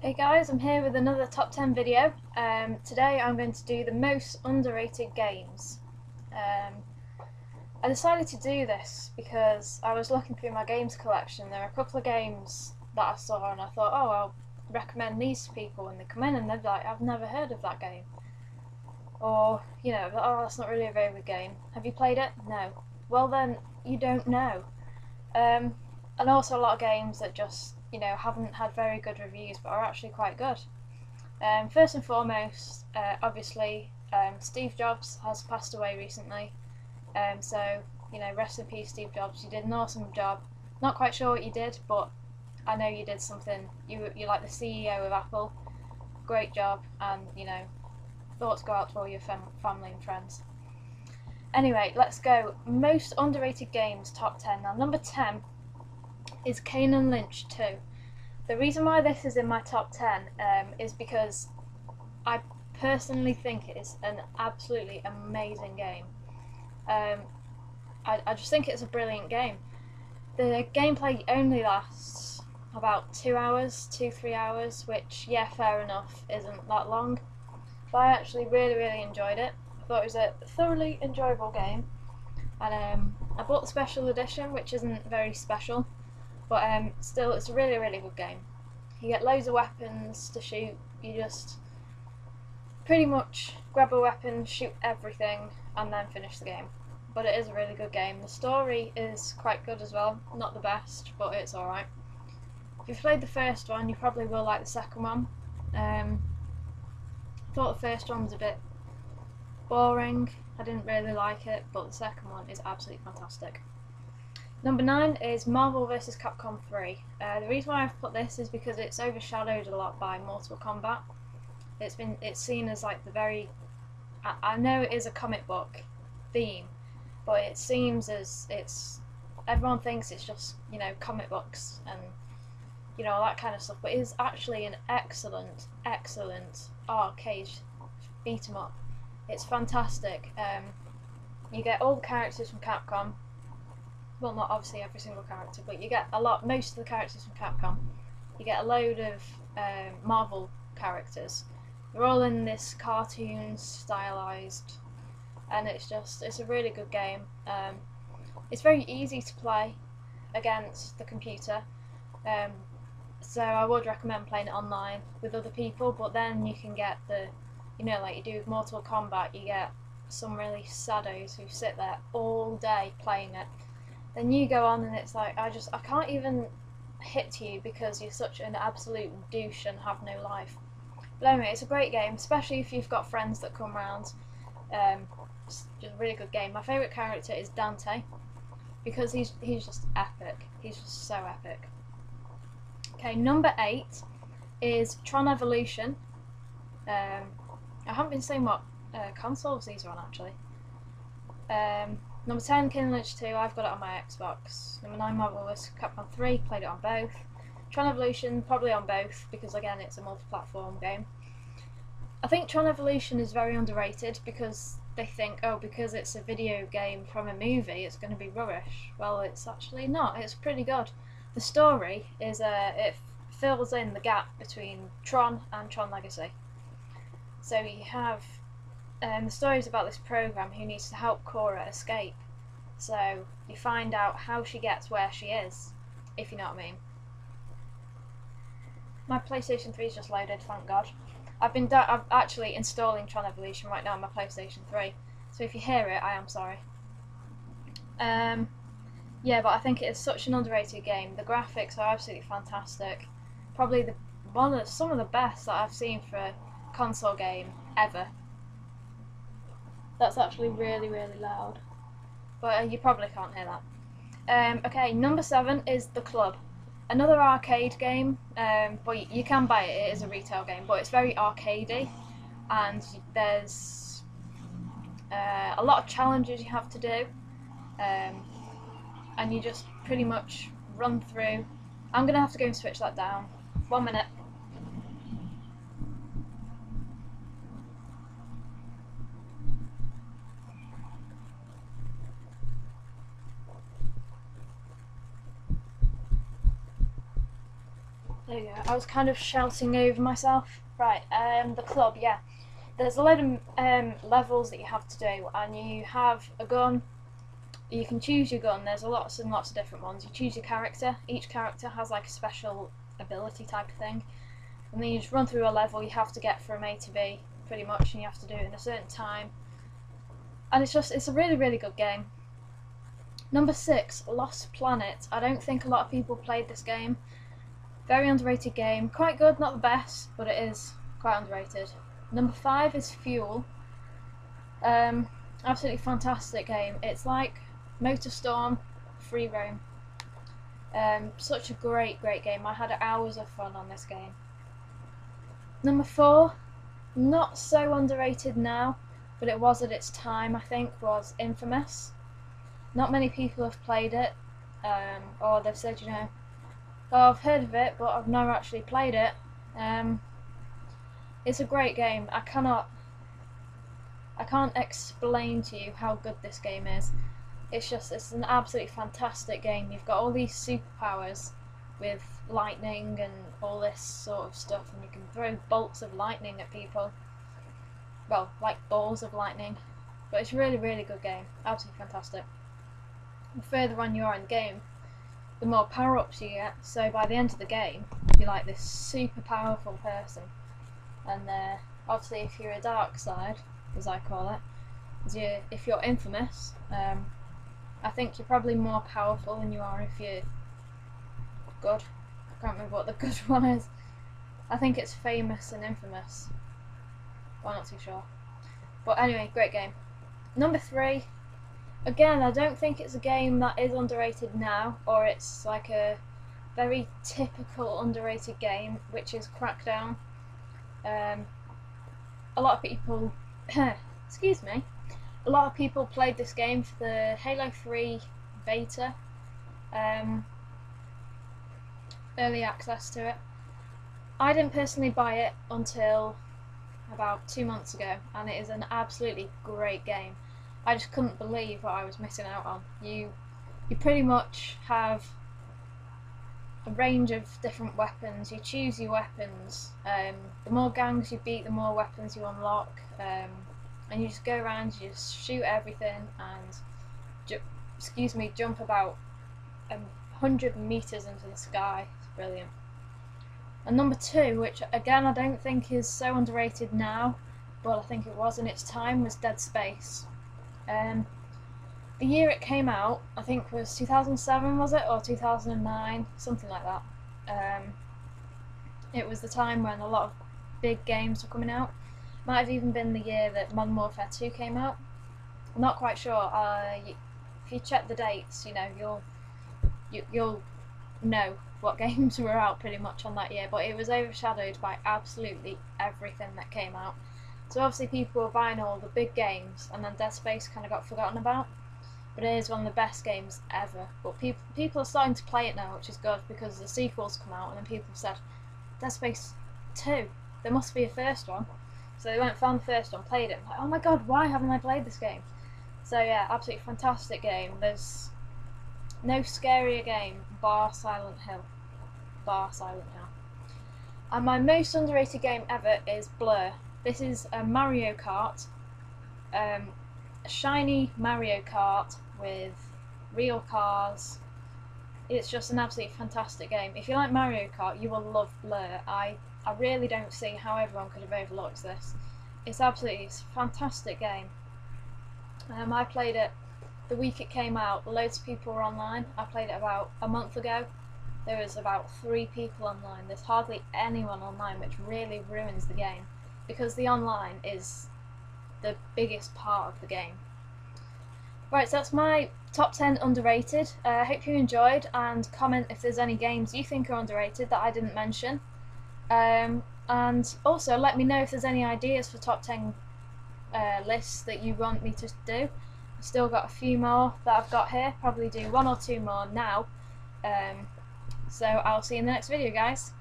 Hey guys, I'm here with another top 10 video. Today I'm going to do the most underrated games. I decided to do this because I was looking through my games collection. There are a couple of games that I saw and I thought, oh, I'll recommend these to people, and they come in and they're like, I've never heard of that game. Or, you know, oh, that's not really a very good game. Have you played it? No. Well then, you don't know. And also a lot of games that just, you know, haven't had very good reviews but are actually quite good. First and foremost, obviously, Steve Jobs has passed away recently. So, you know, rest in peace, Steve Jobs. You did an awesome job. Not quite sure what you did, but I know you did something. You're like the CEO of Apple. Great job, and, you know, thoughts go out to all your family and friends. Anyway, let's go. Most underrated games, top 10. Now, number 10 is Kane and Lynch 2. The reason why this is in my top 10 is because I personally think it is an absolutely amazing game. I just think it's a brilliant game. The gameplay only lasts about 2 hours, 2-3 hours, which, yeah, fair enough, isn't that long. But I actually really enjoyed it. I thought it was a thoroughly enjoyable game. And I bought the special edition, which isn't very special, but still, it's a really good game. You get loads of weapons to shoot. You just pretty much grab a weapon, shoot everything, and then finish the game. But it is a really good game. The story is quite good as well. Not the best, but it's alright. If you've played the first one, you probably will like the second one. I thought the first one was a bit boring. I didn't really like it, but the second one is absolutely fantastic. Number 9 is Marvel vs. Capcom 3. The reason why I've put this is because it's overshadowed a lot by Mortal Kombat. It's seen as like the very... I know it is a comic book theme, but it seems as everyone thinks it's just, you know, comic books and, you know, all that kind of stuff, but it is actually an excellent arcade beat 'em up. It's fantastic. You get all the characters from Capcom. Well, not obviously every single character, but you get most of the characters from Capcom. You get a load of Marvel characters. They're all in this cartoon stylized, and it's a really good game. It's very easy to play against the computer, so I would recommend playing it online with other people, but then you can get you know, like you do with Mortal Kombat, you get some really saddos who sit there all day playing it. Then you go on and it's like, I can't even hit you because you're such an absolute douche and have no life. But anyway, it's a great game, especially if you've got friends that come round. It's just a really good game. My favourite character is Dante, because he's just epic. He's just so epic. Okay, number 8 is Tron Evolution. I haven't been saying what consoles these are on, actually. Number 10, Kane and Lynch 2, I've got it on my Xbox. Number 9, Marvel vs. Capcom 3, played it on both. Tron Evolution, probably on both, because again, it's a multi-platform game. I think Tron Evolution is very underrated because they think, oh, because it's a video game from a movie, it's going to be rubbish. Well, it's actually not. It's pretty good. The story is, it fills in the gap between Tron and Tron Legacy. So you have... the story is about this program who needs to help Cora escape. So you find out how she gets where she is, if you know what I mean. My PlayStation 3 is just loaded, thank God. I'm actually installing Tron Evolution right now on my PlayStation 3. So if you hear it, I am sorry. Yeah, but I think it is such an underrated game. The graphics are absolutely fantastic. Probably some of the best that I've seen for a console game ever. That's actually really loud, but you probably can't hear that. Okay, number 7 is The Club. Another arcade game, but you can buy it. It is a retail game, but it's very arcadey, and there's a lot of challenges you have to do, and you just pretty much run through. I'm going to have to go and switch that down. 1 minute. There you go. I was kind of shouting over myself. Right, the club, yeah. There's a load of levels that you have to do, and you have a gun. You can choose your gun. There's lots and lots of different ones. You choose your character. Each character has like a special ability type of thing, and then you just run through a level. You have to get from A to B pretty much, and you have to do it in a certain time. And it's a really, really good game. Number 6, Lost Planet. I don't think a lot of people played this game. Very underrated game. Quite good, not the best, but it is quite underrated. Number 5 is Fuel. Absolutely fantastic game. It's like MotorStorm, free roam. Such a great game. I had hours of fun on this game. Number 4, not so underrated now, but it was at its time, I think, was Infamous. Not many people have played it, or they've said, you know, oh, I've heard of it, but I've never actually played it. It's a great game. I can't explain to you how good this game is. It's an absolutely fantastic game. You've got all these superpowers with lightning and all this sort of stuff, and you can throw bolts of lightning at people. Well, like balls of lightning. But it's a really, really good game. Absolutely fantastic. The further on you are in the game, the more power-ups you get. So by the end of the game, you're like this super powerful person. And obviously, if you're a dark side, as I call it, if you're infamous, I think you're probably more powerful than you are if you're good. I can't remember what the good one is. I think it's famous and infamous. Well, I'm not too sure. But anyway, great game. Number 3. Again, I don't think it's a game that is underrated now, or it's like a very typical underrated game, which is Crackdown. A lot of people, excuse me, a lot of people played this game for the Halo 3 beta, early access to it. I didn't personally buy it until about 2 months ago, and it is an absolutely great game. I just couldn't believe what I was missing out on. You pretty much have a range of different weapons. You choose your weapons. The more gangs you beat, the more weapons you unlock. And you just go around, you just shoot everything, and jump about 100 meters into the sky. It's brilliant. And number 2, which again I don't think is so underrated now, but I think it was in its time, was Dead Space. The year it came out, I think, was 2007, was it, or 2009, something like that. It was the time when a lot of big games were coming out. Might have even been the year that Modern Warfare 2 came out. I'm not quite sure. If you check the dates, you know, you'll know what games were out pretty much on that year. But it was overshadowed by absolutely everything that came out. So obviously people were buying all the big games, and then Dead Space kind of got forgotten about. But it is one of the best games ever. But people are starting to play it now, which is good, because the sequels come out, and then people said, Dead Space 2, there must be a first one. So they went and found the first one, played it, like, oh my god, why haven't I played this game? So yeah, absolutely fantastic game. There's no scarier game bar Silent Hill. Bar Silent Hill. And my most underrated game ever is Blur. This is a Mario Kart, a shiny Mario Kart with real cars. It's just an absolutely fantastic game. If you like Mario Kart, you will love Blur. I really don't see how everyone could have overlooked this. It's a fantastic game. I played it the week it came out. Loads of people were online. I played it about a month ago. There was about 3 people online. There's hardly anyone online, which really ruins the game, because the online is the biggest part of the game. Right, so that's my top 10 underrated. I hope you enjoyed, and comment if there's any games you think are underrated that I didn't mention. And also let me know if there's any ideas for top 10 lists that you want me to do. I've still got a few more that I've got here, probably do 1 or 2 more now. So I'll see you in the next video, guys.